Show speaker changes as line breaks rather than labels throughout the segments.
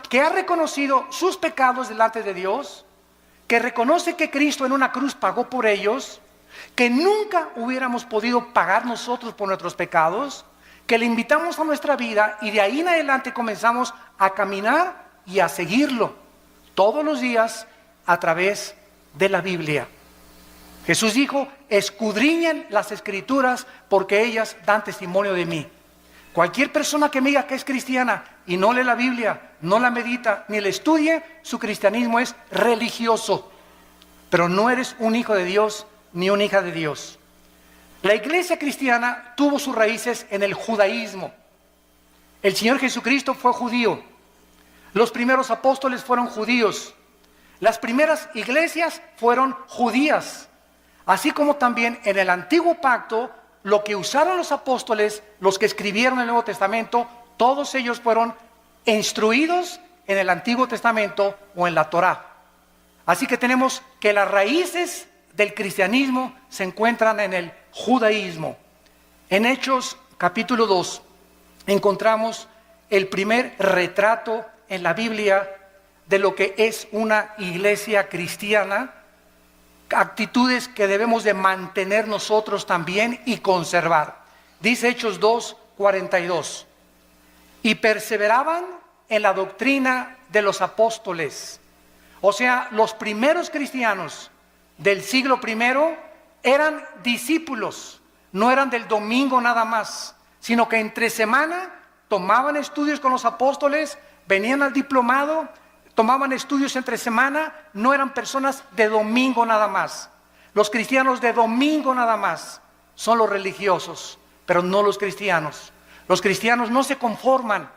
que ha reconocido sus pecados delante de Dios, que reconoce que Cristo en una cruz pagó por ellos, que nunca hubiéramos podido pagar nosotros por nuestros pecados, que le invitamos a nuestra vida y de ahí en adelante comenzamos a caminar y a seguirlo todos los días a través de la Biblia. Jesús dijo: escudriñen las Escrituras porque ellas dan testimonio de mí. Cualquier persona que me diga que es cristiana y no lee la Biblia, no la medita, ni la estudie, su cristianismo es religioso, pero no eres un hijo de Dios ni una hija de Dios. La iglesia cristiana tuvo sus raíces en el judaísmo. El Señor Jesucristo fue judío. Los primeros apóstoles fueron judíos. Las primeras iglesias fueron judías. Así como también en el antiguo pacto, lo que usaron los apóstoles, los que escribieron el Nuevo Testamento, todos ellos fueron instruidos en el Antiguo Testamento o en la Torá. Así que tenemos que las raíces del cristianismo se encuentran en el judaísmo. En Hechos capítulo 2 encontramos el primer retrato en la Biblia de lo que es una iglesia cristiana, actitudes que debemos de mantener nosotros también y conservar. Dice Hechos 2:42: y perseveraban en la doctrina de los apóstoles. O sea, los primeros cristianos del siglo primero eran discípulos, no eran del domingo nada más, sino que entre semana tomaban estudios con los apóstoles, venían al diplomado, tomaban estudios entre semana, no eran personas de domingo nada más. Los cristianos de domingo nada más son los religiosos, pero no los cristianos. Los cristianos no se conforman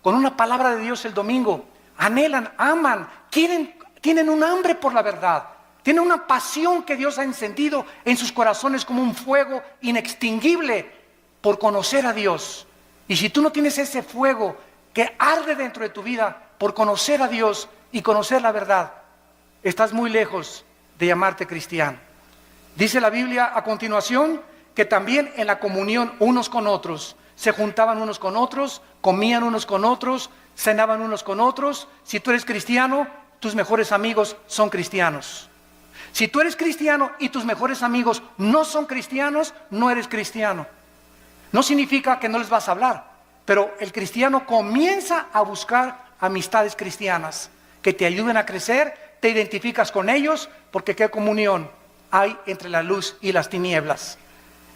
con una palabra de Dios el domingo, anhelan, aman, tienen un hambre por la verdad, tienen una pasión que Dios ha encendido en sus corazones como un fuego inextinguible por conocer a Dios. Y si tú no tienes ese fuego que arde dentro de tu vida por conocer a Dios y conocer la verdad, estás muy lejos de llamarte cristiano. Dice la Biblia a continuación que también en la comunión unos con otros, se juntaban unos con otros, comían unos con otros, cenaban unos con otros. Si tú eres cristiano, tus mejores amigos son cristianos. Si tú eres cristiano y tus mejores amigos no son cristianos, no eres cristiano. No significa que no les vas a hablar, pero el cristiano comienza a buscar amistades cristianas que te ayuden a crecer, te identificas con ellos, porque qué comunión hay entre la luz y las tinieblas.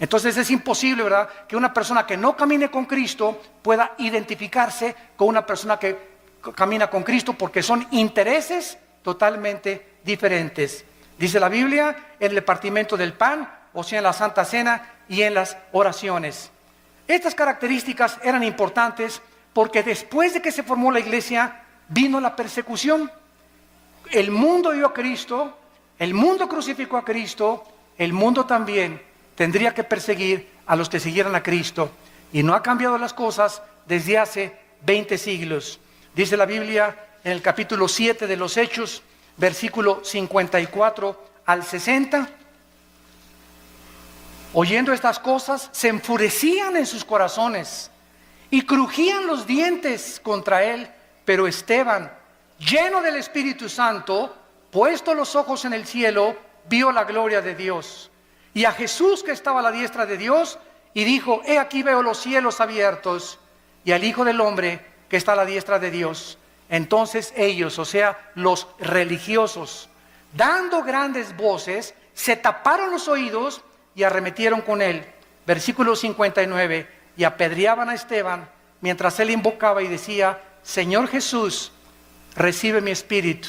Entonces es imposible, ¿verdad?, que una persona que no camine con Cristo pueda identificarse con una persona que camina con Cristo, porque son intereses totalmente diferentes. Dice la Biblia en el partimiento del pan, o sea, en la Santa Cena y en las oraciones. Estas características eran importantes porque después de que se formó la iglesia, vino la persecución. El mundo dio a Cristo, el mundo crucificó a Cristo, el mundo también tendría que perseguir a los que siguieran a Cristo. Y no ha cambiado las cosas desde hace 20 siglos. Dice la Biblia en el capítulo 7 de los Hechos, versículo 54 al 60. Oyendo estas cosas, se enfurecían en sus corazones y crujían los dientes contra él. Pero Esteban, lleno del Espíritu Santo, puesto los ojos en el cielo, vio la gloria de Dios y a Jesús que estaba a la diestra de Dios, y dijo: he aquí veo los cielos abiertos y al Hijo del Hombre que está a la diestra de Dios. Entonces ellos, o sea, los religiosos, dando grandes voces, se taparon los oídos y arremetieron con él. Versículo 59, y apedreaban a Esteban mientras él invocaba y decía: Señor Jesús, recibe mi espíritu.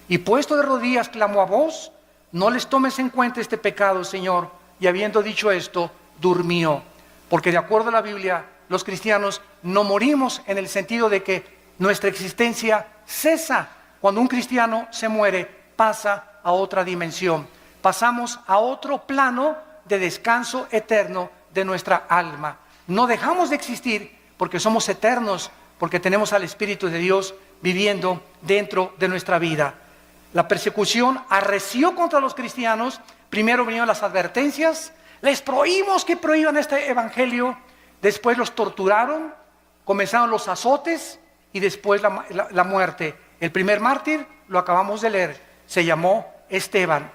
Y puesto de rodillas clamó a voz: no les tomes en cuenta este pecado, Señor. Y habiendo dicho esto, durmió. Porque de acuerdo a la Biblia, los cristianos no morimos en el sentido de que nuestra existencia cesa. Cuando un cristiano se muere, pasa a otra dimensión. Pasamos a otro plano de descanso eterno de nuestra alma. No dejamos de existir porque somos eternos, porque tenemos al Espíritu de Dios viviendo dentro de nuestra vida. La persecución arreció contra los cristianos. Primero vinieron las advertencias, les prohibimos que prohíban este evangelio. Después los torturaron, comenzaron los azotes, y después la muerte. El primer mártir, lo acabamos de leer, se llamó Esteban.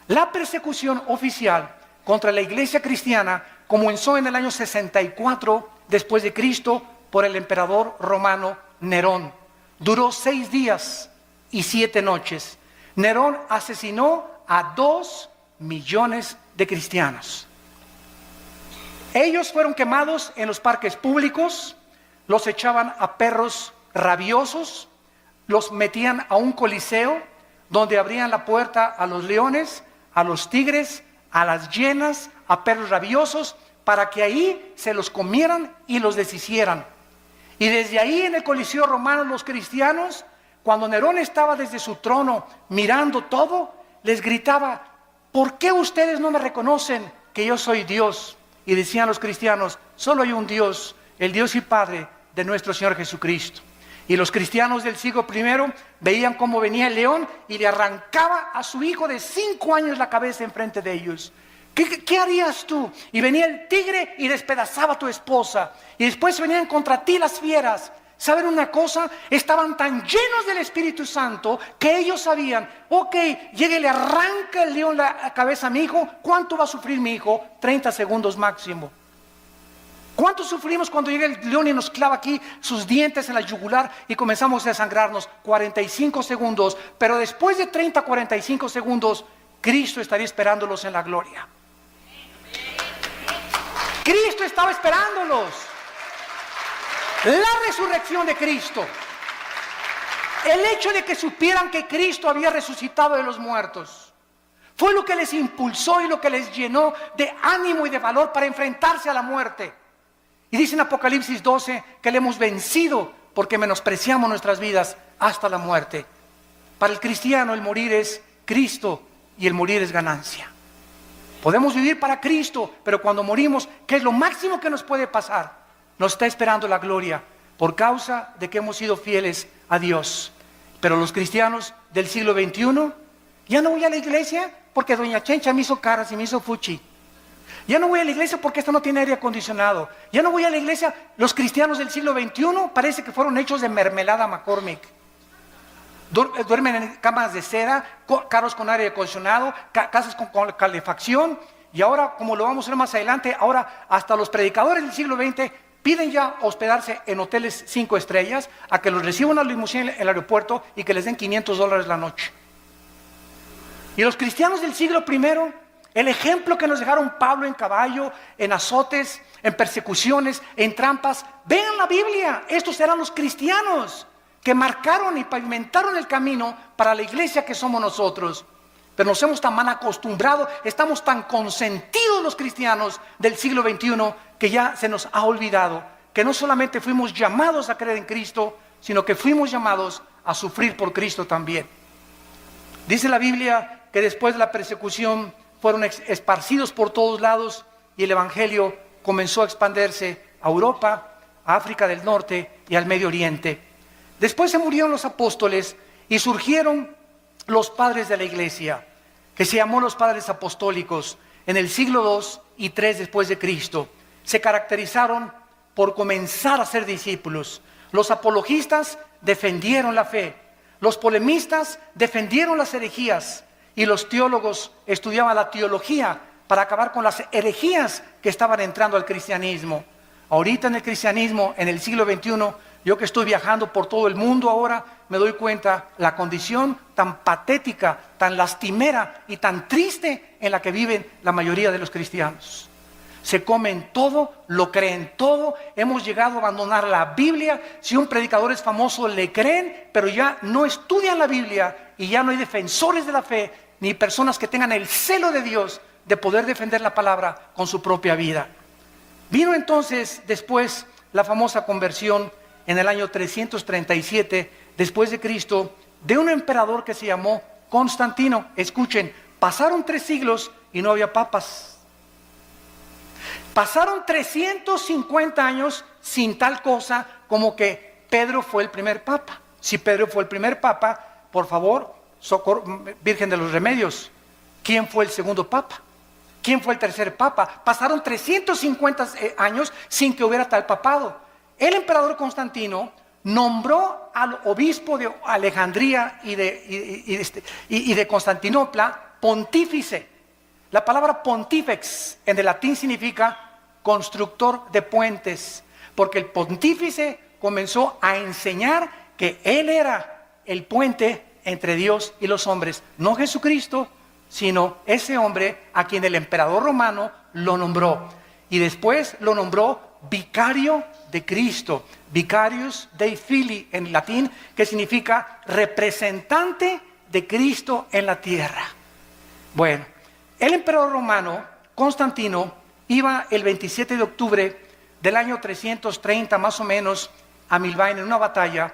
La persecución oficial contra la iglesia cristiana comenzó en el año 64 después de Cristo por el emperador romano Nerón. Duró 6 días y 7 noches. Nerón asesinó a 2 millones de cristianos. Ellos fueron quemados en los parques públicos, los echaban a perros rabiosos, los metían a un coliseo donde abrían la puerta a los leones, a los tigres, a las hienas, a perros rabiosos, para que ahí se los comieran y los deshicieran. Y desde ahí en el Coliseo romano los cristianos, cuando Nerón estaba desde su trono mirando todo, les gritaba: ¿por qué ustedes no me reconocen que yo soy Dios? Y decían los cristianos: solo hay un Dios, el Dios y Padre de nuestro Señor Jesucristo. Y los cristianos del siglo I veían cómo venía el león y le arrancaba a su hijo de 5 años la cabeza enfrente de ellos. ¿Qué harías tú? Y venía el tigre y despedazaba a tu esposa. Y después venían contra ti las fieras. ¿Saben una cosa? Estaban tan llenos del Espíritu Santo que ellos sabían: ok, llega y le arranca el león la cabeza a mi hijo. ¿Cuánto va a sufrir mi hijo? 30 segundos máximo. ¿Cuánto sufrimos cuando llega el león y nos clava aquí sus dientes en la yugular y comenzamos a desangrarnos? 45 segundos. Pero después de 30, 45 segundos, Cristo estaría esperándolos en la gloria. Cristo estaba esperándolos. La resurrección de Cristo, el hecho de que supieran que Cristo había resucitado de los muertos, fue lo que les impulsó y lo que les llenó de ánimo y de valor para enfrentarse a la muerte. Y dice en Apocalipsis 12 que le hemos vencido porque menospreciamos nuestras vidas hasta la muerte. Para el cristiano el morir es Cristo y el morir es ganancia. Podemos vivir para Cristo, pero cuando morimos, ¿qué es lo máximo que nos puede pasar? Nos está esperando la gloria por causa de que hemos sido fieles a Dios. Pero los cristianos del siglo XXI, ya no voy a la iglesia porque doña Chencha me hizo caras y me hizo fuchi. Ya no voy a la iglesia porque esta no tiene aire acondicionado. Ya no voy a la iglesia. Los cristianos del siglo XXI parece que fueron hechos de mermelada McCormick. Duermen en camas de cera, carros con aire acondicionado, casas con calefacción. Y ahora, como lo vamos a ver más adelante, ahora hasta los predicadores del siglo XX piden ya hospedarse en hoteles 5 estrellas, a que los reciban a la limusina en el aeropuerto y que les den $500 la noche. Y los cristianos del siglo I, el ejemplo que nos dejaron Pablo en caballo, en azotes, en persecuciones, en trampas. Vean la Biblia, estos eran los cristianos que marcaron y pavimentaron el camino para la iglesia que somos nosotros. Pero nos hemos tan mal acostumbrado, estamos tan consentidos los cristianos del siglo XXI que ya se nos ha olvidado que no solamente fuimos llamados a creer en Cristo, sino que fuimos llamados a sufrir por Cristo también. Dice la Biblia que después de la persecución fueron esparcidos por todos lados y el Evangelio comenzó a expandirse a Europa, a África del Norte y al Medio Oriente. Después se murieron los apóstoles y surgieron los padres de la iglesia, que se llamó los padres apostólicos en el siglo II y III después de Cristo. Se caracterizaron por comenzar a ser discípulos. Los apologistas defendieron la fe, los polemistas defendieron las herejías y los teólogos estudiaban la teología para acabar con las herejías que estaban entrando al cristianismo. Ahorita en el cristianismo, en el siglo XXI, yo que estoy viajando por todo el mundo ahora, me doy cuenta la condición tan patética, tan lastimera y tan triste en la que viven la mayoría de los cristianos. Se comen todo, lo creen todo, hemos llegado a abandonar la Biblia. Si un predicador es famoso, le creen, pero ya no estudian la Biblia y ya no hay defensores de la fe, ni personas que tengan el celo de Dios de poder defender la palabra con su propia vida. Vino entonces después la famosa conversión en el año 337 después de Cristo de un emperador que se llamó Constantino. Escuchen, pasaron 3 siglos y no había papas. Pasaron 350 años sin tal cosa como que Pedro fue el primer papa. Si Pedro fue el primer papa, por favor, Virgen de los Remedios, ¿quién fue el segundo papa? ¿Quién fue el tercer papa? Pasaron 350 años sin que hubiera tal papado. El emperador Constantino nombró al obispo de Alejandría y de Constantinopla pontífice. La palabra pontífex en el latín significa constructor de puentes, porque el pontífice comenzó a enseñar que él era el puente entre Dios y los hombres, no Jesucristo, sino ese hombre a quien el emperador romano lo nombró, y después lo nombró vicario de Cristo, vicarius Dei Filii en latín, que significa representante de Cristo en la tierra. Bueno, el emperador romano Constantino iba el 27 de octubre del año 330 más o menos a Milvain en una batalla,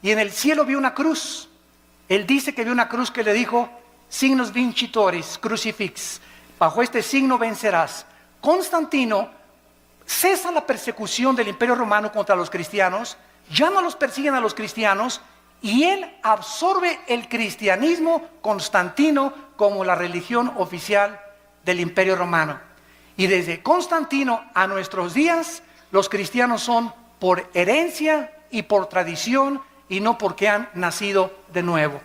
y en el cielo vio una cruz. Él dice que vio una cruz que le dijo: signos vincitoris crucifix, bajo este signo vencerás. Constantino cesa la persecución del Imperio Romano contra los cristianos, ya no los persiguen a los cristianos, y él absorbe el cristianismo constantino como la religión oficial del Imperio Romano. Y desde Constantino a nuestros días, los cristianos son por herencia y por tradición, y no porque han nacido de nuevo.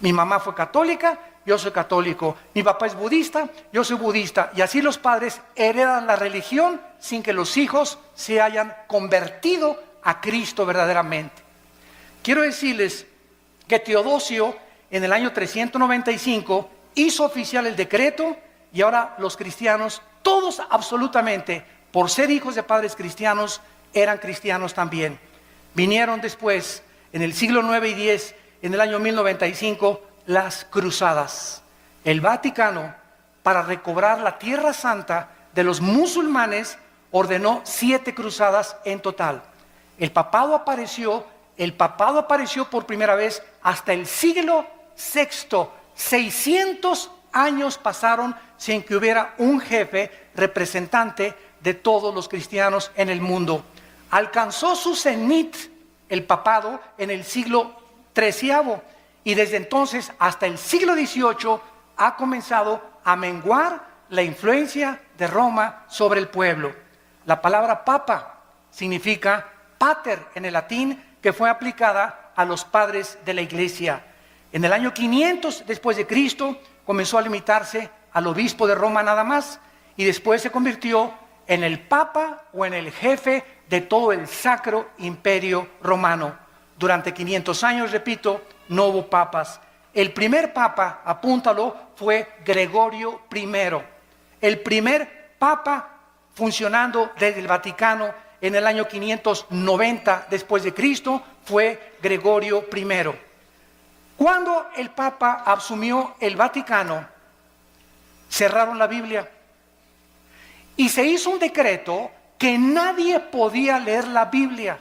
Mi mamá fue católica, yo soy católico. Mi papá es budista, yo soy budista. Y así los padres heredan la religión sin que los hijos se hayan convertido a Cristo verdaderamente. Quiero decirles que Teodosio en el año 395 hizo oficial el decreto, y ahora los cristianos, todos absolutamente, por ser hijos de padres cristianos, eran cristianos también. Vinieron después, en el siglo 9 y 10, en el año 1095, las cruzadas. El Vaticano, para recobrar la Tierra Santa de los musulmanes, ordenó 7 cruzadas en total. El papado apareció por primera vez hasta el siglo VI. 600 años pasaron sin que hubiera un jefe representante de todos los cristianos en el mundo. Alcanzó su cenit el papado en el siglo XIII, y desde entonces hasta el siglo XVIII ha comenzado a menguar la influencia de Roma sobre el pueblo. La palabra papa significa pater en el latín, que fue aplicada a los padres de la iglesia. En el año 500 después de Cristo comenzó a limitarse al obispo de Roma nada más, y después se convirtió en el papa o en el jefe de todo el Sacro Imperio Romano. Durante 500 años, repito, no hubo papas. El primer papa, apúntalo, fue Gregorio I. El primer papa funcionando desde el Vaticano en el año 590 después de Cristo fue Gregorio I. Cuando el papa asumió el Vaticano, cerraron la Biblia y se hizo un decreto que nadie podía leer la Biblia.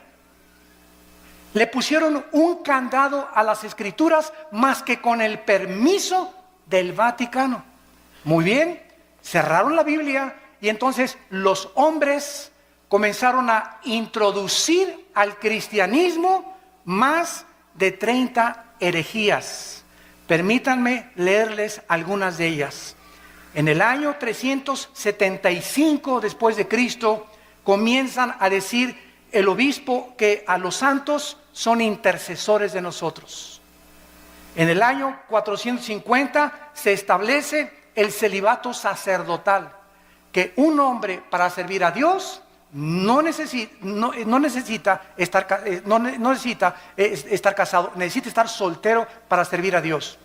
Le pusieron un candado a las escrituras más que con el permiso del Vaticano. Muy bien, cerraron la Biblia, y entonces los hombres comenzaron a introducir al cristianismo más de 30 herejías. Permítanme leerles algunas de ellas. En el año 375 después de Cristo comienzan a decir el obispo que a los santos son intercesores de nosotros. En el año 450 se establece el celibato sacerdotal, que un hombre para servir a Dios no necesita estar casado, necesita estar soltero para servir a Dios.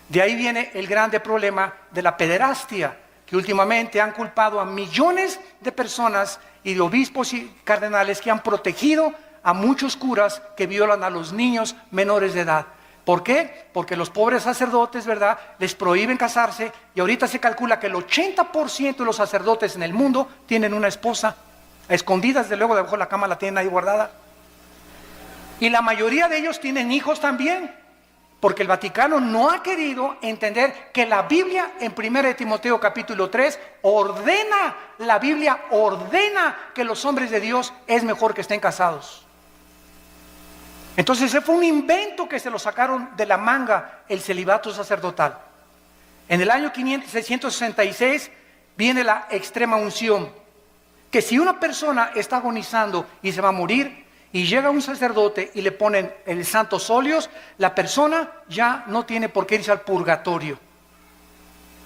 De ahí viene el grande problema de la pederastia, que últimamente han culpado a millones de personas y de obispos y cardenales que han protegido a muchos curas que violan a los niños menores de edad. ¿Por qué? Porque los pobres sacerdotes, ¿verdad?, les prohíben casarse, y ahorita se calcula que el 80% de los sacerdotes en el mundo tienen una esposa, a escondidas, de luego debajo de la cama la tienen ahí guardada. Y la mayoría de ellos tienen hijos también, porque el Vaticano no ha querido entender que la Biblia en 1 Timoteo capítulo 3 ordena, la Biblia ordena que los hombres de Dios es mejor que estén casados. Entonces ese fue un invento que se lo sacaron de la manga, el celibato sacerdotal. En el año 666 viene la extrema unción, que si una persona está agonizando y se va a morir, y llega un sacerdote y le ponen el santos óleos, la persona ya no tiene por qué irse al purgatorio,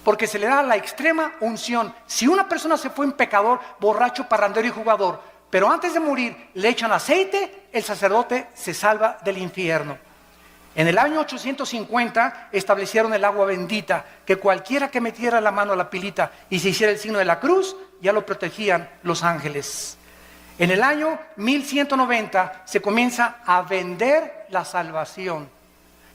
porque se le da la extrema unción. Si una persona se fue un pecador, borracho, parrandero y jugador, pero antes de morir le echan aceite, el sacerdote se salva del infierno. En el año 850 establecieron el agua bendita, que cualquiera que metiera la mano a la pilita y se hiciera el signo de la cruz, ya lo protegían los ángeles. En el año 1190 se comienza a vender la salvación,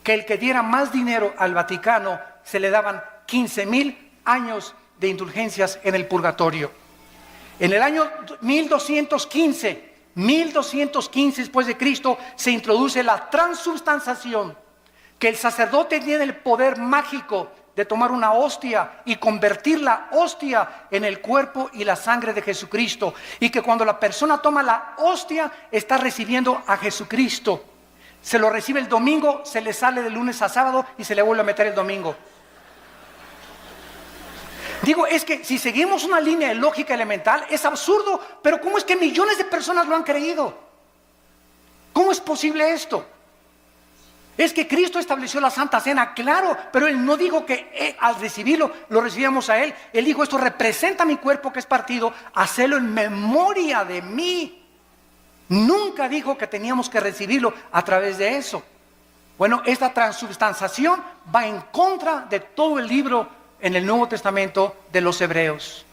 que el que diera más dinero al Vaticano se le daban 15,000 años de indulgencias en el purgatorio. En el año 1215 después de Cristo, se introduce la transubstanciación, que el sacerdote tiene el poder mágico de tomar una hostia y convertir la hostia en el cuerpo y la sangre de Jesucristo, y que cuando la persona toma la hostia está recibiendo a Jesucristo. Se lo recibe el domingo, se le sale de lunes a sábado y se le vuelve a meter el domingo. Digo, es que si seguimos una línea de lógica elemental, es absurdo, pero ¿cómo es que millones de personas lo han creído? ¿Cómo es posible esto? Es que Cristo estableció la Santa Cena, claro, pero Él no dijo que al recibirlo, lo recibíamos a Él. Él dijo, esto representa mi cuerpo que es partido, hacelo en memoria de mí. Nunca dijo que teníamos que recibirlo a través de eso. Bueno, esta transubstanciación va en contra de todo el libro en el Nuevo Testamento de los Hebreos,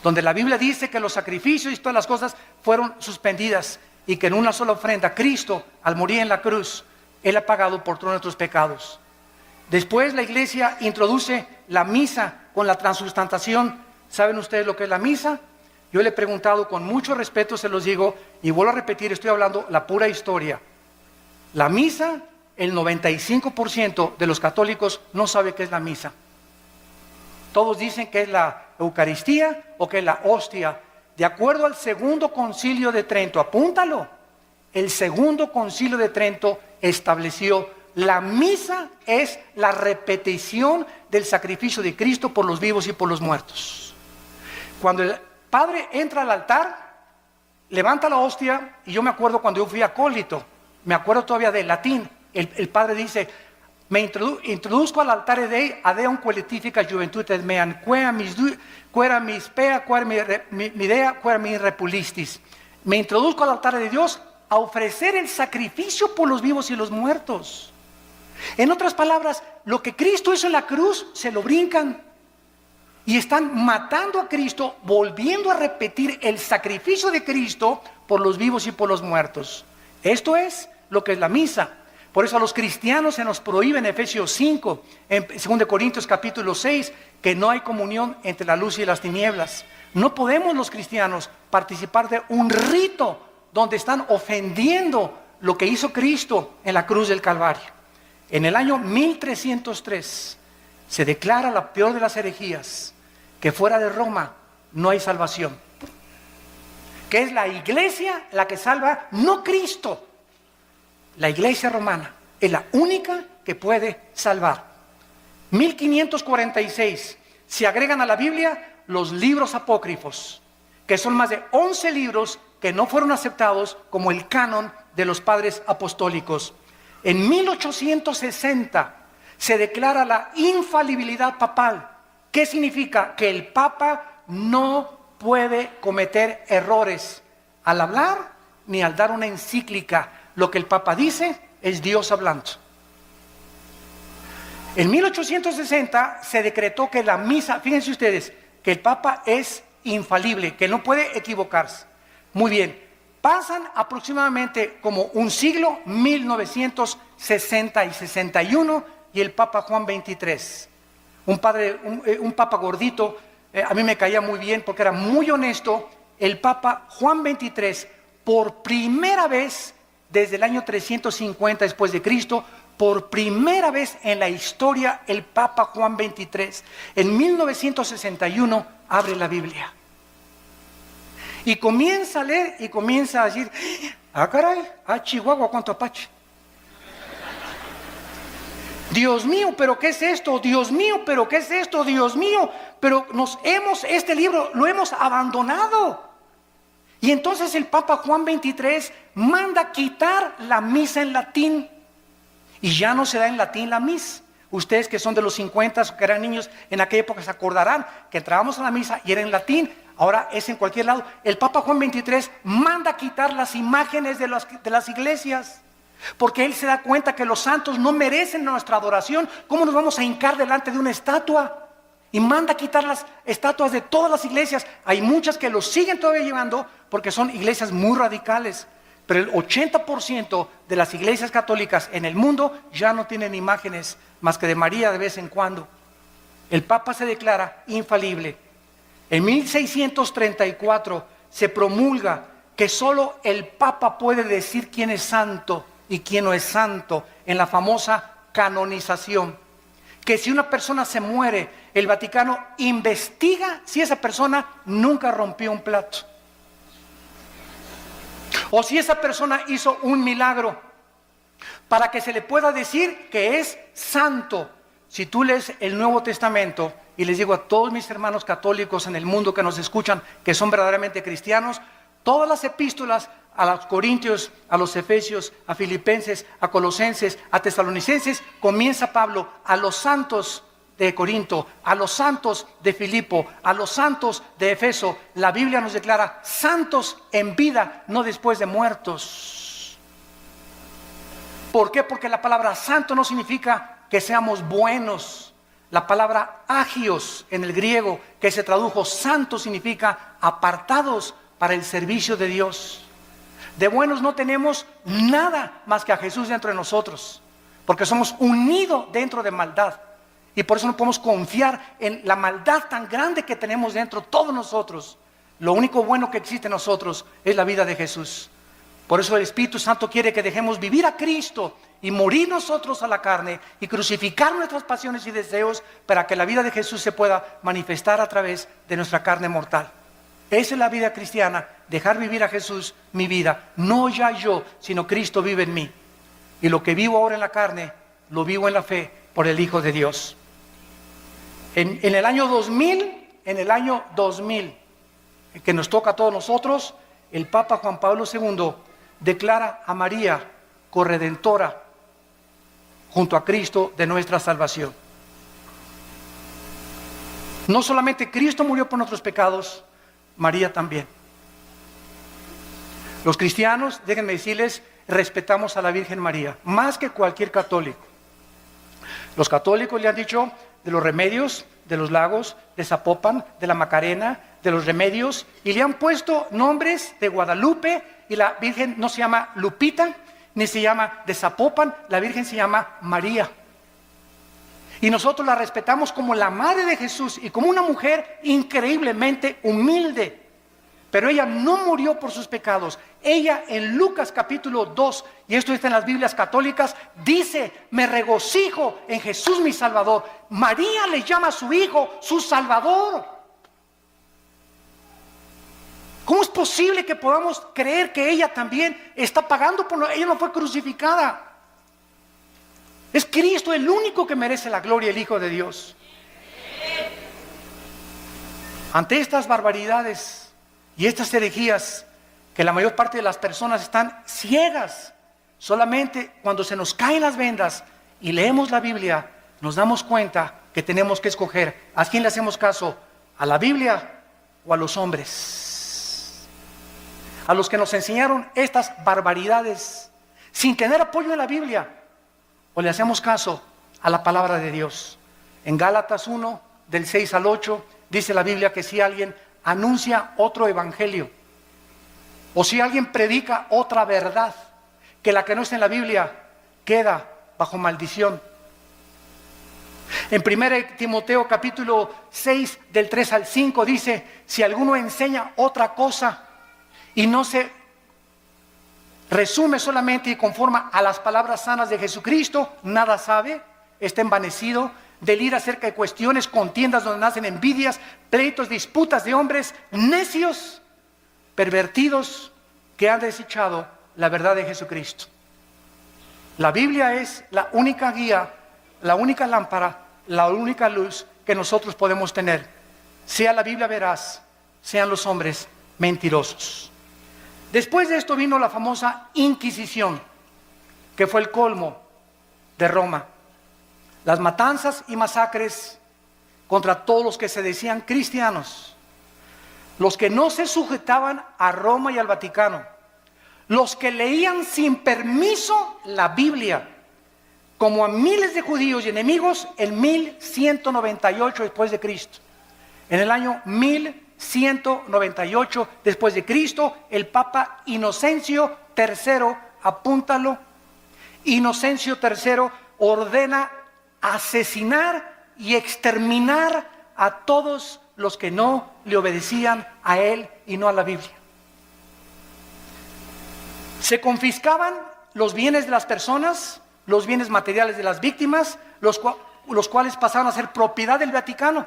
donde la Biblia dice que los sacrificios y todas las cosas fueron suspendidas y que en una sola ofrenda Cristo, al morir en la cruz, Él ha pagado por todos nuestros pecados. Después la iglesia introduce la misa con la transubstanciación. ¿Saben ustedes lo que es la misa? Yo le he preguntado con mucho respeto, se los digo, y vuelvo a repetir, estoy hablando la pura historia. La misa, el 95% de los católicos no sabe qué es la misa. Todos dicen que es la Eucaristía o que es la hostia. De acuerdo al Segundo Concilio de Trento, apúntalo. El Segundo Concilio de Trento estableció la misa es la repetición del sacrificio de Cristo por los vivos y por los muertos. Cuando el padre entra al altar, levanta la hostia, y yo me acuerdo cuando yo fui acólito, me acuerdo todavía del latín, el padre dice, me introduzco al altar de adeum qualifica juventudes meam, quera mis pea, quera mi idea, quera mi repulistis. Me introduzco al altar de Dios a ofrecer el sacrificio por los vivos y los muertos. En otras palabras, lo que Cristo hizo en la cruz, se lo brincan. Y están matando a Cristo, volviendo a repetir el sacrificio de Cristo por los vivos y por los muertos. Esto es lo que es la misa. Por eso a los cristianos se nos prohíbe en Efesios 5, en 2 Corintios capítulo 6, que no hay comunión entre la luz y las tinieblas. No podemos los cristianos participar de un rito donde están ofendiendo lo que hizo Cristo en la cruz del Calvario. En el año 1303 se declara la peor de las herejías, que fuera de Roma no hay salvación. Que es la iglesia la que salva, no Cristo. La iglesia romana es la única que puede salvar. 1546 se agregan a la Biblia los libros apócrifos, que son más de 11 libros que no fueron aceptados como el canon de los padres apostólicos. En 1860 se declara la infalibilidad papal. ¿Qué significa? Que el Papa no puede cometer errores al hablar ni al dar una encíclica. Lo que el Papa dice es Dios hablando. En 1860 se decretó que la misa, fíjense ustedes, que el Papa es infalible, que no puede equivocarse. Muy bien, pasan aproximadamente como un siglo, 1960 y 61, y el Papa Juan XXIII, un Papa gordito, a mí me caía muy bien porque era muy honesto. El Papa Juan XXIII, por primera vez desde el año 350 después de Cristo, por primera vez en la historia, el Papa Juan XXIII, en 1961, abre la Biblia. Y comienza a leer y comienza a decir, ah caray, ah Chihuahua, cuánto apache. Dios mío, pero ¿qué es esto? Dios mío, pero ¿qué es esto? Dios mío, pero este libro lo hemos abandonado. Y entonces el Papa Juan XXIII manda quitar la misa en latín. Y ya no se da en latín la misa. Ustedes que son de los 50 o que eran niños en aquella época se acordarán que entrábamos a la misa y era en latín. Ahora es en cualquier lado. El Papa Juan XXIII manda quitar las imágenes de las iglesias. Porque él se da cuenta que los santos no merecen nuestra adoración. ¿Cómo nos vamos a hincar delante de una estatua? Y manda quitar las estatuas de todas las iglesias. Hay muchas que lo siguen todavía llevando porque son iglesias muy radicales. Pero el 80% de las iglesias católicas en el mundo ya no tienen imágenes más que de María de vez en cuando. El Papa se declara infalible. En 1634 se promulga que solo el Papa puede decir quién es santo y quién no es santo en la famosa canonización. Que si una persona se muere, el Vaticano investiga si esa persona nunca rompió un plato. O si esa persona hizo un milagro, para que se le pueda decir que es santo. Si tú lees el Nuevo Testamento, y les digo a todos mis hermanos católicos en el mundo que nos escuchan, que son verdaderamente cristianos, todas las epístolas a los Corintios, a los Efesios, a Filipenses, a Colosenses, a Tesalonicenses, comienza Pablo a los santos de Corinto, a los santos de Filipo, a los santos de Efeso. La Biblia nos declara santos en vida, no después de muertos. ¿Por qué? Porque la palabra santo no significa que seamos buenos. La palabra agios en el griego, que se tradujo santo, significa apartados para el servicio de Dios. De buenos no tenemos nada más que a Jesús dentro de nosotros, porque somos unidos dentro de maldad. Y por eso no podemos confiar en la maldad tan grande que tenemos dentro todos nosotros. Lo único bueno que existe en nosotros es la vida de Jesús. Por eso el Espíritu Santo quiere que dejemos vivir a Cristo y morir nosotros a la carne y crucificar nuestras pasiones y deseos para que la vida de Jesús se pueda manifestar a través de nuestra carne mortal. Esa es la vida cristiana, dejar vivir a Jesús mi vida. No ya yo, sino Cristo vive en mí. Y lo que vivo ahora en la carne, lo vivo en la fe por el Hijo de Dios. En el año 2000, que nos toca a todos nosotros, el Papa Juan Pablo II declara a María corredentora junto a Cristo de nuestra salvación. No solamente Cristo murió por nuestros pecados, María también. Los cristianos, déjenme decirles, respetamos a la Virgen María, más que cualquier católico. Los católicos le han dicho de los remedios, de los lagos, de Zapopan, de la Macarena, de los remedios, y le han puesto nombres de Guadalupe, y la Virgen no se llama Lupita, ni se llama de Zapopan, la Virgen se llama María. Y nosotros la respetamos como la madre de Jesús y como una mujer increíblemente humilde. Pero ella no murió por sus pecados. Ella en Lucas capítulo 2, y esto está en las Biblias católicas, dice: me regocijo en Jesús mi Salvador. María le llama a su hijo su Salvador. ¿Cómo es posible que podamos creer que ella también está pagando por ella no fue crucificada? Es Cristo el único que merece la gloria, el Hijo de Dios. Ante estas barbaridades y estas herejías, que la mayor parte de las personas están ciegas, solamente cuando se nos caen las vendas y leemos la Biblia, nos damos cuenta que tenemos que escoger a quién le hacemos caso, a la Biblia o a los hombres, a los que nos enseñaron estas barbaridades sin tener apoyo en la Biblia, o le hacemos caso a la palabra de Dios. En Gálatas 1, del 6 al 8, dice la Biblia que si alguien anuncia otro evangelio, o si alguien predica otra verdad que la que no está en la Biblia, queda bajo maldición. En 1 Timoteo capítulo 6, del 3 al 5 dice: si alguno enseña otra cosa y no se resume solamente y conforma a las palabras sanas de Jesucristo, nada sabe, está envanecido, delira acerca de cuestiones, contiendas donde nacen envidias, pleitos, disputas de hombres necios, pervertidos, que han desechado la verdad de Jesucristo. La Biblia es la única guía, la única lámpara, la única luz que nosotros podemos tener. Sea la Biblia veraz, sean los hombres mentirosos. Después de esto vino la famosa Inquisición, que fue el colmo de Roma. Las matanzas y masacres contra todos los que se decían cristianos, los que no se sujetaban a Roma y al Vaticano, los que leían sin permiso la Biblia, como a miles de judíos y enemigos en 1198 después de Cristo. En el año 1198 después de Cristo, el Papa Inocencio III, apúntalo, Inocencio III ordena asesinar y exterminar a todos los que no le obedecían a él y no a la Biblia. Se confiscaban los bienes de las personas, los bienes materiales de las víctimas, los cuales pasaron a ser propiedad del Vaticano.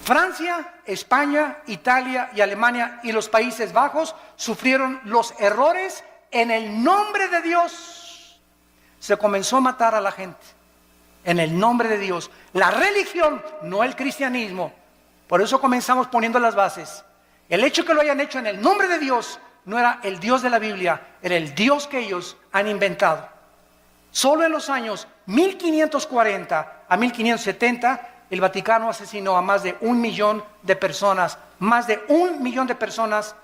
Francia, España, Italia y Alemania y los Países Bajos sufrieron los errores en el nombre de Dios. Se comenzó a matar a la gente en el nombre de Dios. La religión, no el cristianismo. Por eso comenzamos poniendo las bases. El hecho que lo hayan hecho en el nombre de Dios no era el Dios de la Biblia, era el Dios que ellos han inventado. Solo en los años 1540 a 1570, el Vaticano asesinó a más de 1 millón de personas, más de 1 millón de personas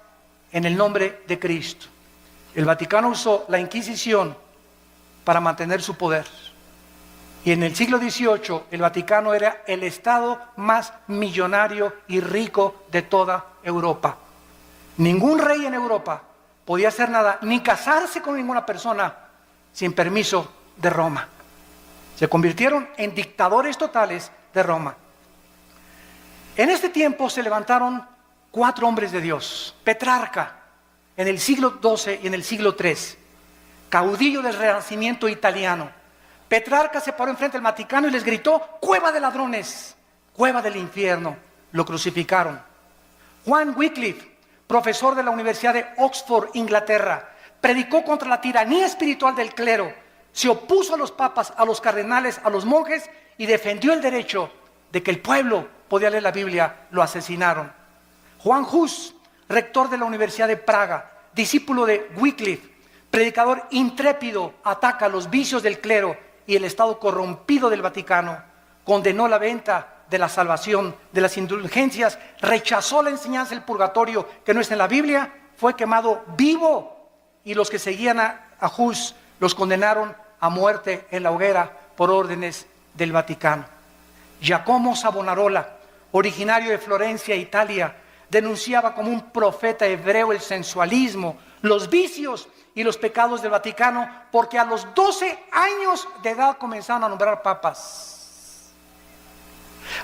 en el nombre de Cristo. El Vaticano usó la Inquisición para mantener su poder. Y en el siglo XVIII, el Vaticano era el estado más millonario y rico de toda Europa. Ningún rey en Europa podía hacer nada, ni casarse con ninguna persona sin permiso de Roma. Se convirtieron en dictadores totales de Roma. En este tiempo se levantaron 4 hombres de Dios. Petrarca, en el siglo XII y en el siglo III, caudillo del Renacimiento italiano. Petrarca se paró enfrente del Vaticano y les gritó: cueva de ladrones, cueva del infierno. Lo crucificaron. Juan Wycliffe, profesor de la Universidad de Oxford, Inglaterra, predicó contra la tiranía espiritual del clero, se opuso a los papas, a los cardenales, a los monjes y defendió el derecho de que el pueblo podía leer la Biblia. Lo asesinaron. Juan Hus, rector de la Universidad de Praga, discípulo de Wycliffe, predicador intrépido, ataca los vicios del clero y el estado corrompido del Vaticano, condenó la venta de la salvación, de las indulgencias, rechazó la enseñanza del purgatorio que no está en la Biblia, fue quemado vivo, y los que seguían a Hus los condenaron a muerte en la hoguera por órdenes del Vaticano. Giacomo Savonarola, originario de Florencia, Italia, denunciaba como un profeta hebreo el sensualismo, los vicios y los pecados del Vaticano, porque a los 12 años de edad comenzaron a nombrar papas.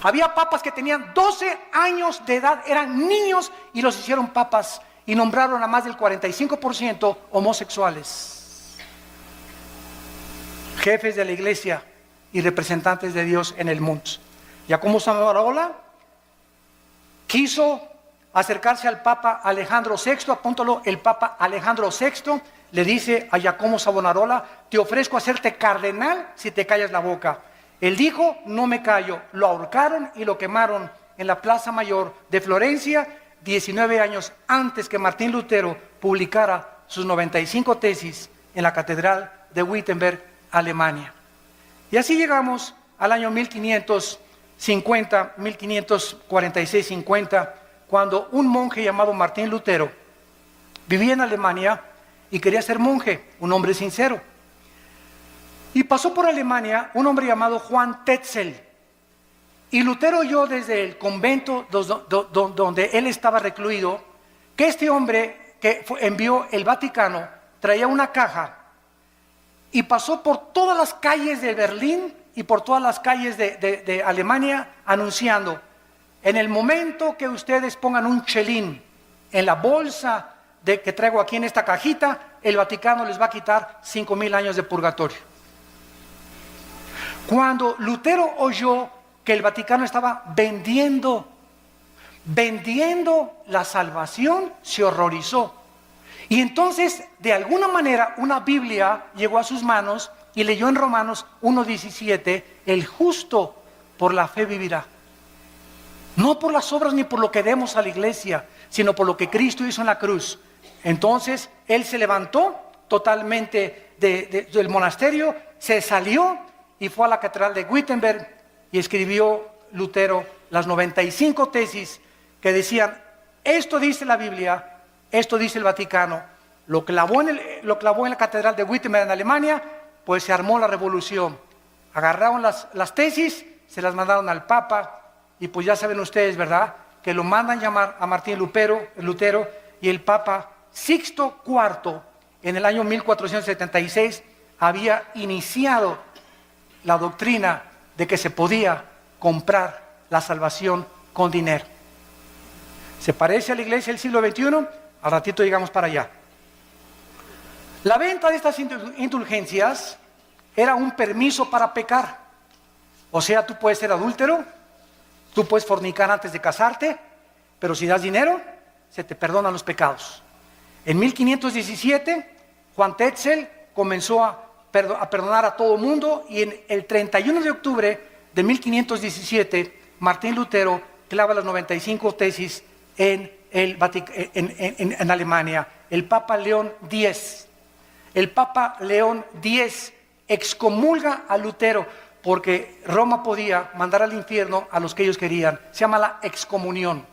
Había papas que tenían 12 años de edad, eran niños y los hicieron papas y nombraron a más del 45% homosexuales. Jefes de la iglesia y representantes de Dios en el mundo. Giacomo Savonarola quiso acercarse al Papa Alejandro VI, apúntalo, el Papa Alejandro VI le dice a Giacomo Savonarola: te ofrezco hacerte cardenal si te callas la boca. Él dijo: no me callo. Lo ahorcaron y lo quemaron en la Plaza Mayor de Florencia, 19 años antes que Martín Lutero publicara sus 95 tesis en la Catedral de Wittenberg, Alemania. Y así llegamos al año 1550, 1546-50, cuando un monje llamado Martín Lutero vivía en Alemania y quería ser monje, un hombre sincero. Y pasó por Alemania un hombre llamado Juan Tetzel. Y Lutero oyó desde el convento donde él estaba recluido que este hombre que envió el Vaticano traía una caja y pasó por todas las calles de Berlín y por todas las calles de Alemania anunciando: en el momento que ustedes pongan un chelín en la bolsa que traigo aquí en esta cajita, el Vaticano les va a quitar 5,000 años de purgatorio. Cuando Lutero oyó que el Vaticano estaba vendiendo la salvación, se horrorizó. Y entonces, de alguna manera, una Biblia llegó a sus manos y leyó en Romanos 1:17: el justo por la fe vivirá. No por las obras ni por lo que demos a la iglesia, sino por lo que Cristo hizo en la cruz. Entonces él se levantó totalmente del monasterio, se salió y fue a la catedral de Wittenberg y escribió Lutero las 95 tesis que decían: esto dice la Biblia, esto dice el Vaticano. Lo clavó en la catedral de Wittenberg en Alemania, pues se armó la revolución. Agarraron las tesis, se las mandaron al Papa, y pues ya saben ustedes, ¿verdad?, que lo mandan llamar a Martín Lutero, y el Papa Sixto IV, en el año 1476, había iniciado la doctrina de que se podía comprar la salvación con dinero. ¿Se parece a la iglesia del siglo XXI? Al ratito llegamos para allá. La venta de estas indulgencias era un permiso para pecar. O sea, tú puedes ser adúltero, tú puedes fornicar antes de casarte, pero si das dinero, se te perdonan los pecados. En 1517, Juan Tetzel comenzó a perdonar a todo mundo, y en el 31 de octubre de 1517, Martín Lutero clava las 95 tesis en Alemania. El Papa León X excomulga a Lutero, porque Roma podía mandar al infierno a los que ellos querían. Se llama la excomunión.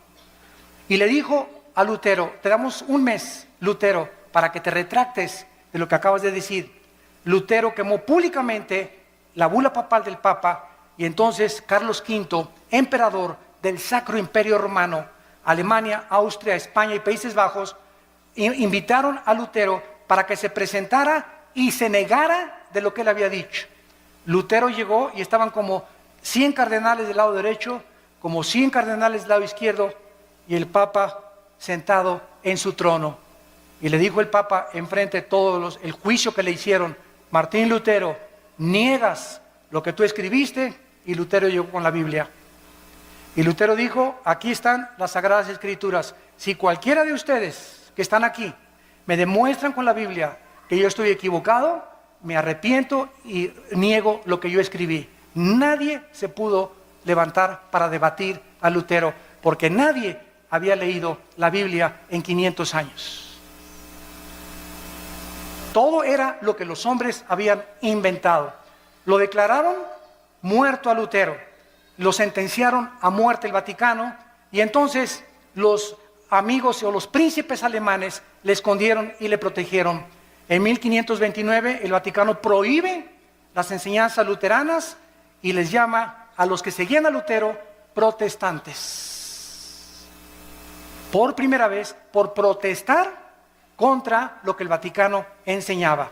Y le dijo a Lutero: te damos un mes, Lutero, para que te retractes de lo que acabas de decir. Lutero quemó públicamente la bula papal del Papa, y entonces Carlos V, emperador del Sacro Imperio Romano, Alemania, Austria, España y Países Bajos, invitaron a Lutero para que se presentara y se negara de lo que él había dicho. Lutero llegó y estaban como 100 cardenales del lado derecho, como 100 cardenales del lado izquierdo, y el Papa sentado en su trono. Y le dijo el Papa enfrente de todos el juicio que le hicieron: Martín Lutero, niegas lo que tú escribiste. Y Lutero llegó con la Biblia. Y Lutero dijo: aquí están las Sagradas Escrituras. Si cualquiera de ustedes que están aquí me demuestran con la Biblia que yo estoy equivocado, me arrepiento y niego lo que yo escribí. Nadie se pudo levantar para debatir a Lutero, porque nadie había leído la Biblia en 500 años. Todo era lo que los hombres habían inventado. Lo declararon muerto a Lutero, lo sentenciaron a muerte el Vaticano, y entonces los amigos o los príncipes alemanes le escondieron y le protegieron. En 1529 el Vaticano prohíbe las enseñanzas luteranas y les llama a los que seguían a Lutero protestantes. Por primera vez, por protestar contra lo que el Vaticano enseñaba.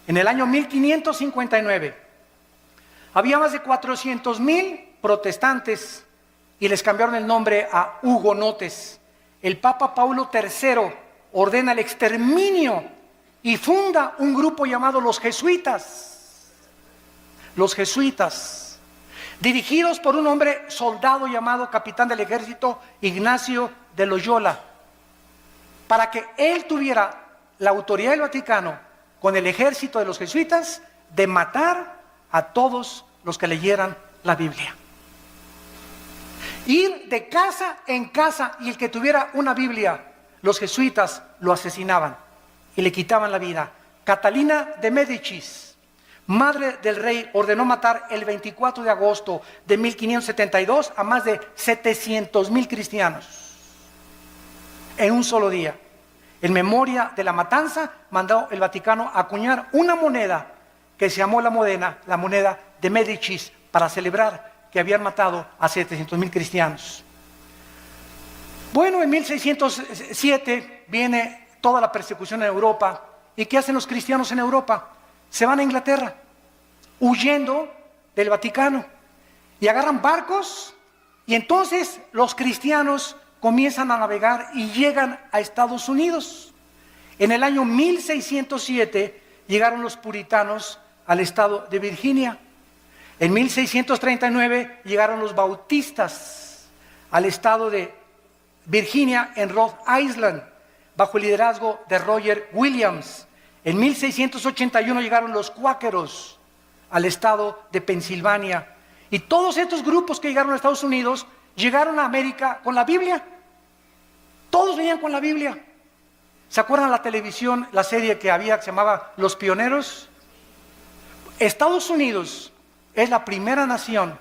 En el año 1559 había más de 400,000 protestantes y les cambiaron el nombre a hugonotes. El Papa Paulo III ordena el exterminio y funda un grupo llamado los jesuitas. Los jesuitas, dirigidos por un hombre soldado llamado capitán del ejército Ignacio de Loyola, para que él tuviera la autoridad del Vaticano con el ejército de los jesuitas de matar a todos los que leyeran la Biblia. Ir de casa en casa, y el que tuviera una Biblia, los jesuitas lo asesinaban y le quitaban la vida. Catalina de Médicis, madre del rey, ordenó matar el 24 de agosto de 1572 a más de 700,000 cristianos en un solo día. En memoria de la matanza, mandó el Vaticano acuñar una moneda que se llamó la moneda de Médicis, para celebrar que habían matado a 700,000 cristianos. Bueno, en 1607 viene toda la persecución en Europa. ¿Y qué hacen los cristianos en Europa? Se van a Inglaterra, huyendo del Vaticano, y agarran barcos, y entonces los cristianos comienzan a navegar y llegan a Estados Unidos. En el año 1607 llegaron los puritanos al estado de Virginia. En 1639 llegaron los bautistas al estado de Virginia, en Rhode Island, bajo el liderazgo de Roger Williams. En 1681 llegaron los cuáqueros al estado de Pensilvania. Y todos estos grupos que llegaron a Estados Unidos llegaron a América con la Biblia. Todos venían con la Biblia. ¿Se acuerdan la televisión, la serie que había que se llamaba Los Pioneros? Estados Unidos es la primera nación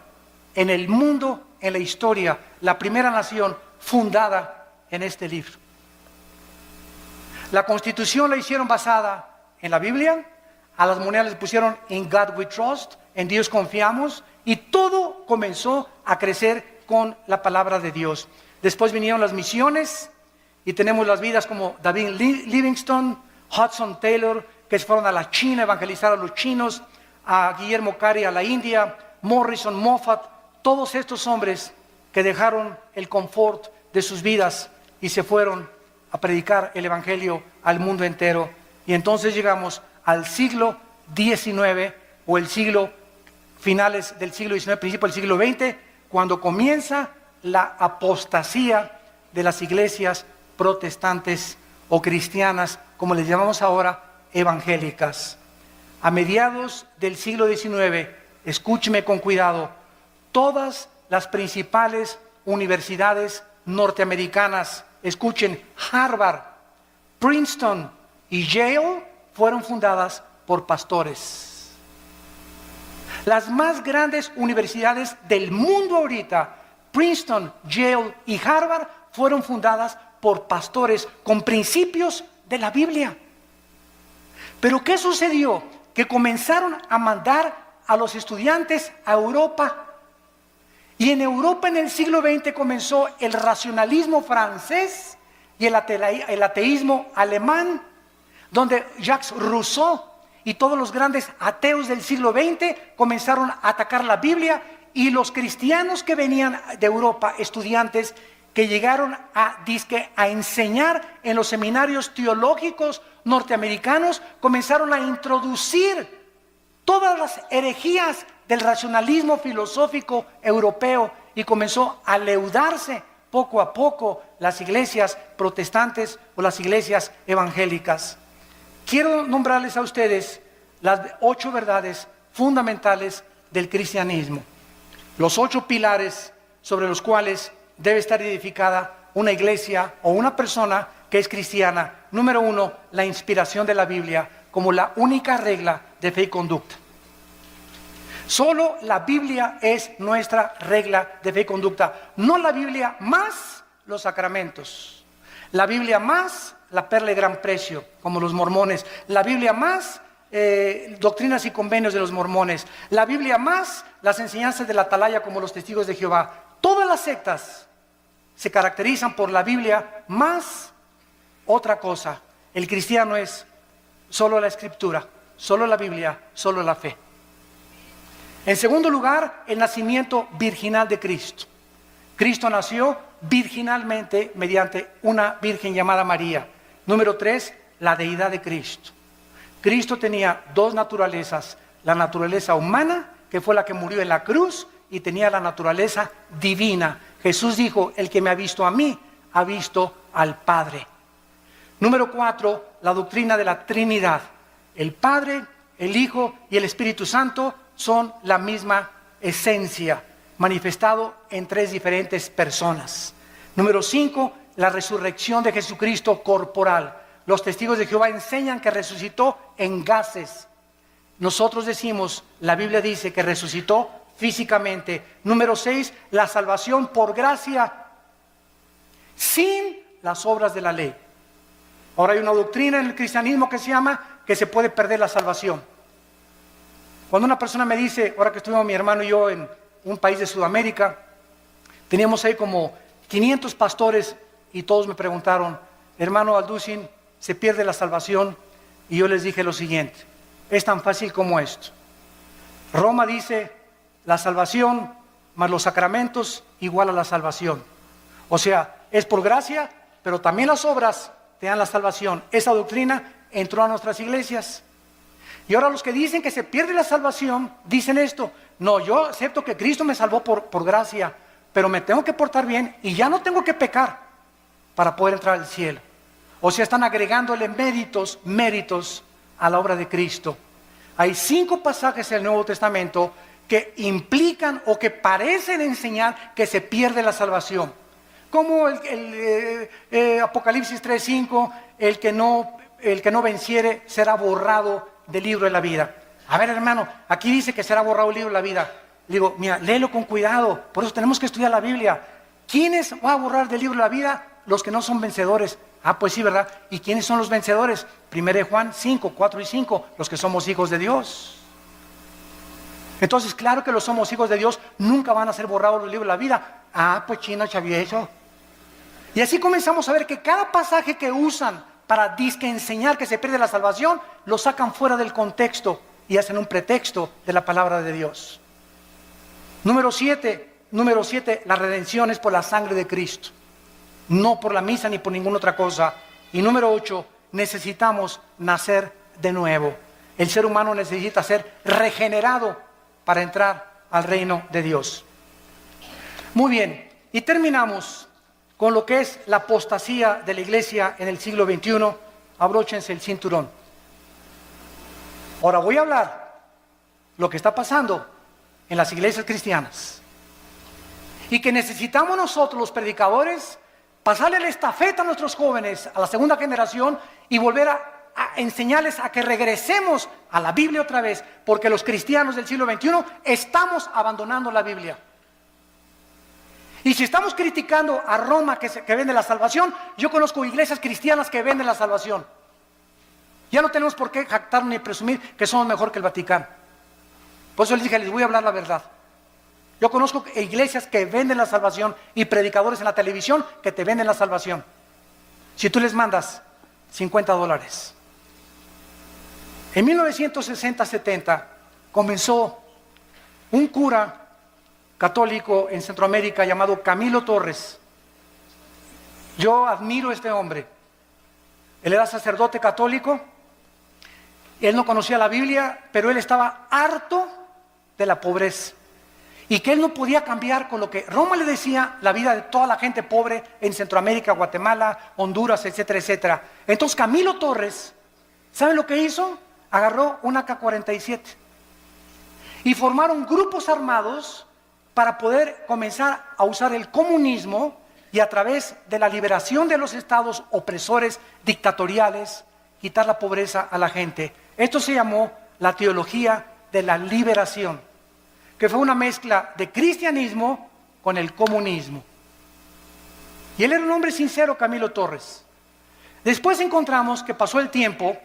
en el mundo, en la historia, la primera nación fundada en este libro. La Constitución la hicieron basada en la Biblia, a las monedas les pusieron In God We Trust, en Dios confiamos, y todo comenzó a crecer con la palabra de Dios. Después vinieron las misiones, y tenemos las vidas como David Livingstone, Hudson Taylor, que se fueron a la China a evangelizar a los chinos, a Guillermo Cari a la India, Morrison, Moffat, todos estos hombres que dejaron el confort de sus vidas y se fueron a predicar el evangelio al mundo entero. Y entonces llegamos al siglo XIX, o el siglo, finales del siglo XIX, principio del siglo XX, cuando comienza la apostasía de las iglesias protestantes o cristianas, como les llamamos ahora, evangélicas. A mediados del siglo XIX, escúcheme con cuidado, todas las principales universidades norteamericanas, escuchen, Harvard, Princeton y Yale, fueron fundadas por pastores. Las más grandes universidades del mundo ahorita, Princeton, Yale y Harvard, fueron fundadas por pastores con principios de la Biblia. Pero ¿qué sucedió? Que comenzaron a mandar a los estudiantes a Europa. Y en Europa en el siglo XX comenzó el racionalismo francés y el ateísmo alemán, donde Jacques Rousseau y todos los grandes ateos del siglo XX comenzaron a atacar la Biblia, y los cristianos que venían de Europa, estudiantes que llegaron a enseñar en los seminarios teológicos norteamericanos, comenzaron a introducir todas las herejías del racionalismo filosófico europeo, y comenzó a leudarse poco a poco las iglesias protestantes o las iglesias evangélicas. Quiero nombrarles a ustedes las 8 verdades fundamentales del cristianismo, los 8 pilares sobre los cuales debe estar edificada una iglesia o una persona que es cristiana. Número 1, la inspiración de la Biblia como la única regla de fe y conducta. Solo la Biblia es nuestra regla de fe y conducta, no la Biblia más los sacramentos, la Biblia más la perla de gran precio, como los mormones, la Biblia más doctrinas y convenios de los mormones, la Biblia más las enseñanzas de la atalaya, como los testigos de Jehová. Todas las sectas se caracterizan por la Biblia más otra cosa. El cristiano es solo la Escritura, solo la Biblia, solo la fe. En segundo lugar, el nacimiento virginal de Cristo. Cristo nació virginalmente mediante una virgen llamada María. Número 3, la deidad de Cristo. Cristo tenía 2 naturalezas, la naturaleza humana, que fue la que murió en la cruz, y tenía la naturaleza divina. Jesús dijo, el que me ha visto a mí, ha visto al Padre. Número 4, la doctrina de la Trinidad. El Padre, el Hijo y el Espíritu Santo son la misma esencia, manifestado en 3 diferentes personas. Número 5, la resurrección de Jesucristo corporal. Los testigos de Jehová enseñan que resucitó en gases. Nosotros decimos, la Biblia dice que resucitó físicamente. Número 6, la salvación por gracia, sin las obras de la ley. Ahora hay una doctrina en el cristianismo que se llama que se puede perder la salvación. Cuando una persona me dice, ahora que estuvimos mi hermano y yo en un país de Sudamérica, teníamos ahí como 500 pastores, y todos me preguntaron, hermano Alducin, ¿se pierde la salvación? Y yo les dije lo siguiente, es tan fácil como esto. Roma dice, la salvación más los sacramentos igual a la salvación. O sea, es por gracia, pero también las obras te dan la salvación. Esa doctrina entró a nuestras iglesias. Y ahora los que dicen que se pierde la salvación, dicen esto, no, yo acepto que Cristo me salvó por gracia, pero me tengo que portar bien y ya no tengo que pecar para poder entrar al cielo. O sea, están agregándole méritos a la obra de Cristo. Hay 5 pasajes en el Nuevo Testamento que implican o que parecen enseñar que se pierde la salvación. Como Apocalipsis 3:5, el que no venciere será borrado del libro de la vida. A ver, hermano, aquí dice que será borrado el libro de la vida. Le digo, mira, léelo con cuidado, por eso tenemos que estudiar la Biblia. ¿Quiénes va a borrar del libro de la vida? Los que no son vencedores. Ah, pues sí, ¿verdad? ¿Y quiénes son los vencedores? 1 Juan 5, 4 y 5, los que somos hijos de Dios. Entonces, claro que los somos hijos de Dios, nunca van a ser borrados del libro de la vida. Ah, pues chino, chavieso. Y así comenzamos a ver que cada pasaje que usan para disque enseñar que se pierde la salvación, lo sacan fuera del contexto y hacen un pretexto de la palabra de Dios. Número 7, la redención es por la sangre de Cristo, no por la misa ni por ninguna otra cosa. Y número 8, necesitamos nacer de nuevo. El ser humano necesita ser regenerado para entrar al reino de Dios. Muy bien, y terminamos con lo que es la apostasía de la iglesia en el siglo XXI. Abróchense el cinturón. Ahora voy a hablar lo que está pasando en las iglesias cristianas y que necesitamos nosotros los predicadores pasarle la estafeta a nuestros jóvenes, a la segunda generación, y volver a enseñarles a que regresemos a la Biblia otra vez, porque los cristianos del siglo XXI estamos abandonando la Biblia. Y si estamos criticando a Roma que vende la salvación, yo conozco iglesias cristianas que venden la salvación. Ya no tenemos por qué jactarnos ni presumir que somos mejor que el Vaticano. Por eso les dije, les voy a hablar la verdad. Yo conozco iglesias que venden la salvación y predicadores en la televisión que te venden la salvación. Si tú les mandas $50. En 1960-70 comenzó un cura católico en Centroamérica llamado Camilo Torres. Yo admiro a este hombre. Él era sacerdote católico. Él no conocía la Biblia, pero él estaba harto de la pobreza. Y que él no podía cambiar con lo que Roma le decía la vida de toda la gente pobre en Centroamérica, Guatemala, Honduras, etcétera, etcétera. Entonces Camilo Torres, ¿saben lo que hizo? Agarró una AK-47 y formaron grupos armados para poder comenzar a usar el comunismo y a través de la liberación de los estados opresores dictatoriales, quitar la pobreza a la gente. Esto se llamó la teología de la liberación, que fue una mezcla de cristianismo con el comunismo. Y él era un hombre sincero, Camilo Torres. Después encontramos que pasó el tiempo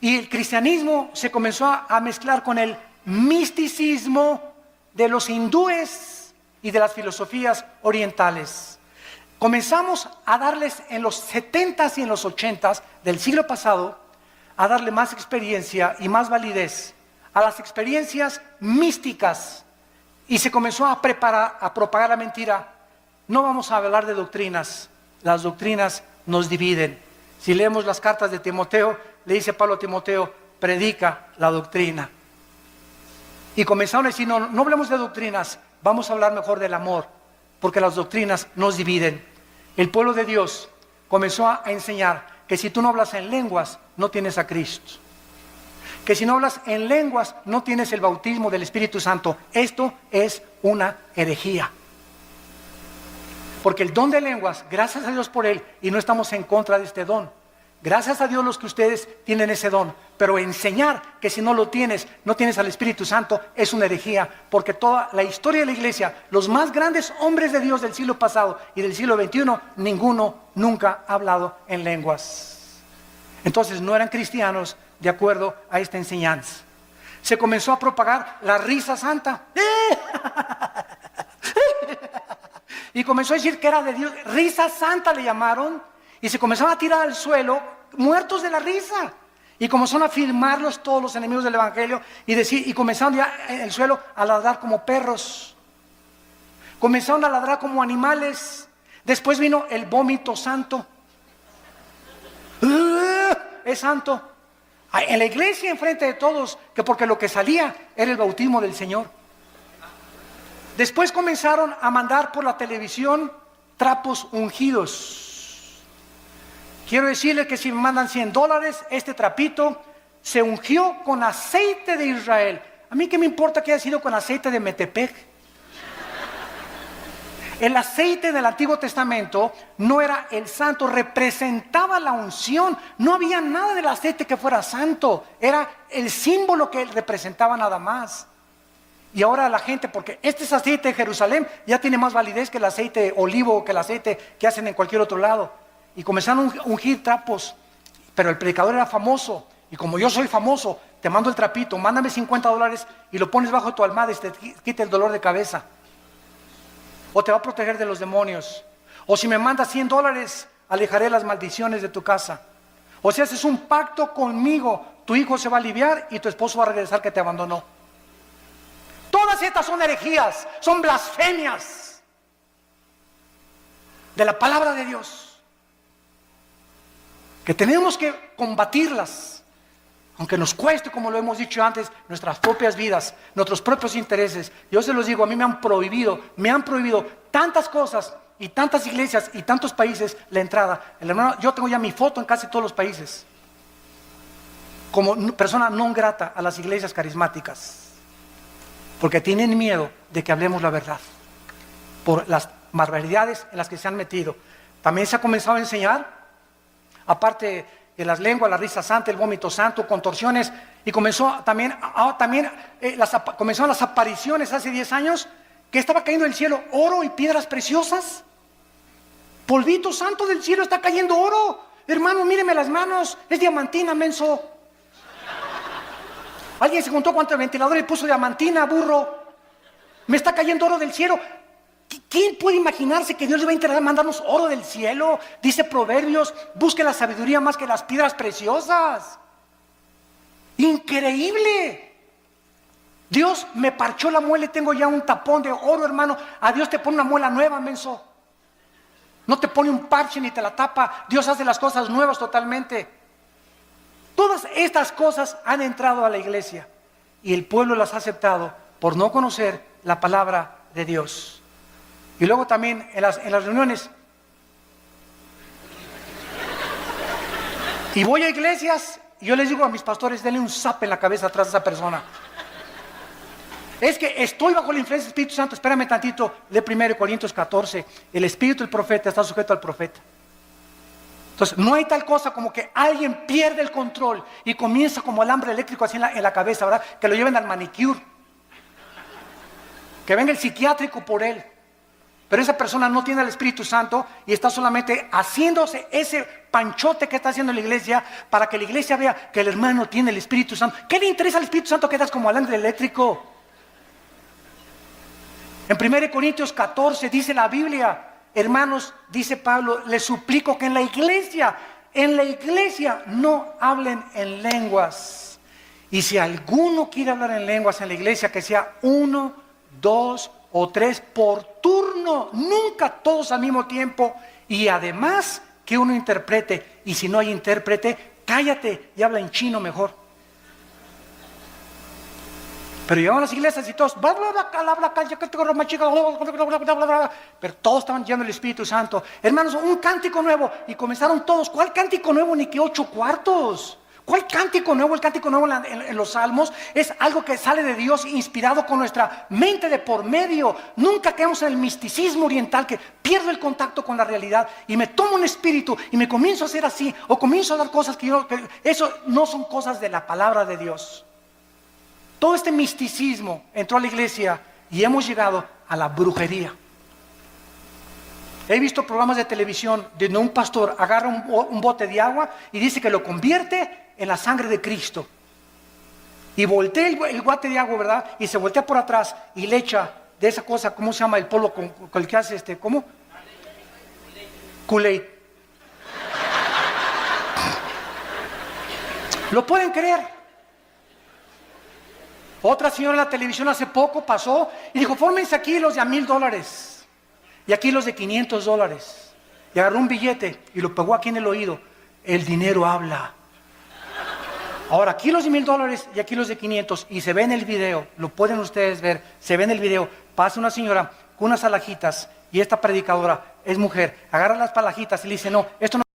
y el cristianismo se comenzó a mezclar con el misticismo de los hindúes y de las filosofías orientales. Comenzamos a darles en los 70s y en los 80s del siglo pasado, a darle más experiencia y más validez a las experiencias místicas, y se comenzó a propagar la mentira. No vamos a hablar de doctrinas, las doctrinas nos dividen. Si leemos las cartas de Timoteo, le dice Pablo a Timoteo, predica la doctrina. Y comenzaron a decir, no hablemos de doctrinas, vamos a hablar mejor del amor, porque las doctrinas nos dividen. El pueblo de Dios comenzó a enseñar que si tú no hablas en lenguas, no tienes a Cristo. Que si no hablas en lenguas, no tienes el bautismo del Espíritu Santo. Esto es una herejía. Porque el don de lenguas, gracias a Dios por él, y no estamos en contra de este don. Gracias a Dios los que ustedes tienen ese don. Pero enseñar que si no lo tienes, no tienes al Espíritu Santo, es una herejía. Porque toda la historia de la iglesia, los más grandes hombres de Dios del siglo pasado y del siglo XXI, ninguno nunca ha hablado en lenguas. Entonces no eran cristianos de acuerdo a esta enseñanza. Se comenzó a propagar la risa santa. Y comenzó a decir que era de Dios. Risa santa le llamaron. Y se comenzaron a tirar al suelo, muertos de la risa. Y comenzaron a filmarlos todos los enemigos del evangelio. Y comenzaron ya en el suelo a ladrar como perros. Comenzaron a ladrar como animales. Después vino el vómito santo. Es santo. En la iglesia, enfrente de todos, que porque lo que salía era el bautismo del Señor. Después comenzaron a mandar por la televisión trapos ungidos. Quiero decirles que si me mandan $100, este trapito se ungió con aceite de Israel. A mí qué me importa que haya sido con aceite de Metepec. El aceite del Antiguo Testamento no era el santo, representaba la unción. No había nada del aceite que fuera santo, era el símbolo que representaba nada más. Y ahora la gente, porque este es aceite de Jerusalén, ya tiene más validez que el aceite olivo, que el aceite que hacen en cualquier otro lado. Y comenzaron a ungir trapos, pero el predicador era famoso. Y como yo soy famoso, te mando el trapito, mándame $50 y lo pones bajo tu almohada y te quita el dolor de cabeza. O te va a proteger de los demonios. O si me mandas $100, alejaré las maldiciones de tu casa. O si haces un pacto conmigo, tu hijo se va a aliviar y tu esposo va a regresar que te abandonó. Todas estas son herejías, son blasfemias de la palabra de Dios, que tenemos que combatirlas, aunque nos cueste, como lo hemos dicho antes, nuestras propias vidas, nuestros propios intereses. Yo se los digo, a mí me han prohibido tantas cosas y tantas iglesias y tantos países la entrada. Hermano, yo tengo ya mi foto en casi todos los países como persona non grata a las iglesias carismáticas, porque tienen miedo de que hablemos la verdad por las barbaridades en las que se han metido. También se ha comenzado a enseñar, aparte de las lenguas, la risa santa, el vómito santo, contorsiones, y comenzaron las apariciones hace 10 años, que estaba cayendo del cielo oro y piedras preciosas. Polvito santo del cielo, está cayendo oro. Hermano, míreme las manos, es diamantina, menso. Alguien se contó cuánto el ventilador le puso diamantina, burro. Me está cayendo oro del cielo. ¿Quién puede imaginarse que Dios le va a interesar mandarnos oro del cielo? Dice Proverbios, busque la sabiduría más que las piedras preciosas. Increíble. Dios me parchó la muela y tengo ya un tapón de oro, hermano. A Dios te pone una muela nueva, menso. No te pone un parche ni te la tapa. Dios hace las cosas nuevas totalmente. Todas estas cosas han entrado a la iglesia y el pueblo las ha aceptado por no conocer la palabra de Dios. Y luego también en las reuniones. Y voy a iglesias y yo les digo a mis pastores, denle un zape en la cabeza atrás de esa persona. Es que estoy bajo la influencia del Espíritu Santo. Espérame tantito, lee 1 Corintios 14. El espíritu del profeta está sujeto al profeta. Entonces, no hay tal cosa como que alguien pierde el control y comienza como alambre eléctrico así en la cabeza, ¿verdad? Que lo lleven al manicure. Que venga el psiquiátrico por él. Pero esa persona no tiene el Espíritu Santo y está solamente haciéndose ese panchote que está haciendo la iglesia para que la iglesia vea que el hermano tiene el Espíritu Santo. ¿Qué le interesa al Espíritu Santo que das como alambre eléctrico? En 1 Corintios 14 dice la Biblia, hermanos, dice Pablo, les suplico que en la iglesia no hablen en lenguas. Y si alguno quiere hablar en lenguas en la iglesia, que sea 1, 2 o 3 por turno, nunca todos al mismo tiempo. Y además que uno interprete, y si no hay intérprete, cállate y habla en chino mejor. Pero llegaban a las iglesias y todos, pero todos estaban llenos del Espíritu Santo. Hermanos, un cántico nuevo. Y comenzaron todos. ¿Cuál cántico nuevo? Ni que 8 cuartos. ¿Cuál cántico nuevo? El cántico nuevo en los salmos es algo que sale de Dios, inspirado con nuestra mente de por medio. Nunca caemos en el misticismo oriental, que pierdo el contacto con la realidad y me tomo un espíritu y me comienzo a hacer así, o comienzo a dar cosas que eso no son cosas de la palabra de Dios. Todo este misticismo entró a la iglesia y hemos llegado a la brujería. He visto programas de televisión donde un pastor agarra un bote de agua y dice que lo convierte en la sangre de Cristo. Y voltea el bote de agua, ¿verdad? Y se voltea por atrás y le echa de esa cosa, ¿cómo se llama el polvo con el que hace ¿cómo? Kool-Aid. ¿Lo pueden creer? Otra señora en la televisión hace poco pasó y dijo, fórmense aquí los de $1,000 y aquí los de $500. Y agarró un billete y lo pegó aquí en el oído. El dinero habla. Ahora aquí los de $1,000 y aquí los de 500. Y se ve en el video, lo pueden ustedes ver, se ve en el video, pasa una señora con unas alhajitas y esta predicadora es mujer, agarra las palajitas y le dice, no, esto no